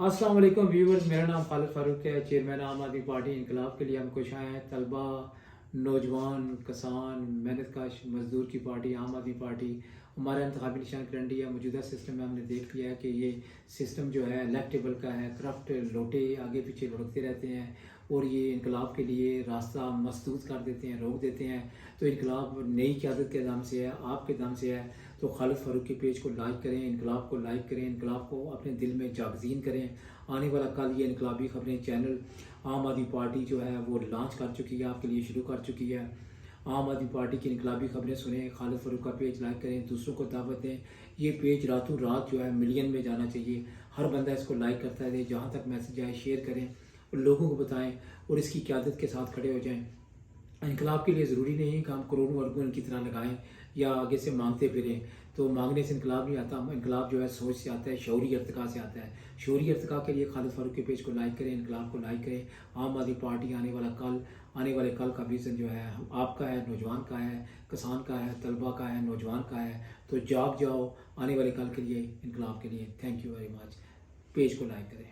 अस्सलाम वालेकुम व्यूवर्स, मेरा नाम खालिद फारूक है, चेयरमैन आम आदमी पार्टी इनकलाब के लिए हम खुश आए हैं। तलबा, नौजवान, किसान, मेहनतकश मजदूर की पार्टी आम आदमी पार्टी हमारा इंतखाबी निशान करंडी है। मौजूदा सिस्टम में हमने देख लिया है कि ये सिस्टम जो है इलेक्टेबल का है। करप्ट लोटे आगे पीछे लुढ़कते रहते हैं और ये इनकलाब के लिए रास्ता मसदूद कर देते हैं, रोक देते हैं। तो इनकलाब नई क़यादत के दम से है, आपके दम से है। तो खालिद फारूक के पेज को लाइक करें, इनकलाब को लाइक करें, इनकलाब को अपने दिल में जागजीन करें। आने वाला कल ये इनकलाबी खबरें चैनल आम आदमी पार्टी जो है वो लॉन्च कर चुकी है, आपके लिए शुरू कर चुकी है। आम आदमी पार्टी की इनकलाबी खबरें सुने, खालिद फारूक का पेज लाइक करें, दूसरों को दावत दें। ये पेज रातों रात जो है मिलियन में जाना चाहिए। हर बंदा इसको लाइक करता है, जहाँ तक मैसेज आए शेयर करें और लोगों को बताएं और इसकी क़यादत के साथ खड़े हो जाएं। इनकलाब के लिए ज़रूरी नहीं है कि हम करोड़ों वर्गों की तरह लगाएं या आगे से मांगते फिरें। तो मांगने से इनकलाब नहीं आता, इनकलाब जो है सोच से आता है, शौरी इर्तिका से आता है। शौरी इर्तिका के लिए खालिद फारूक के पेज को लाइक करें, इनकलाब को लाइक करें। आम आदमी पार्टी आने वाले कल का विज़न जो है आपका है, नौजवान का है, किसान का है, तलबा का है, नौजवान का है। तो जाग जाओ आने वाले कल के लिए, इनकलाब के लिए। Thank you very much. Page को लाइक करें।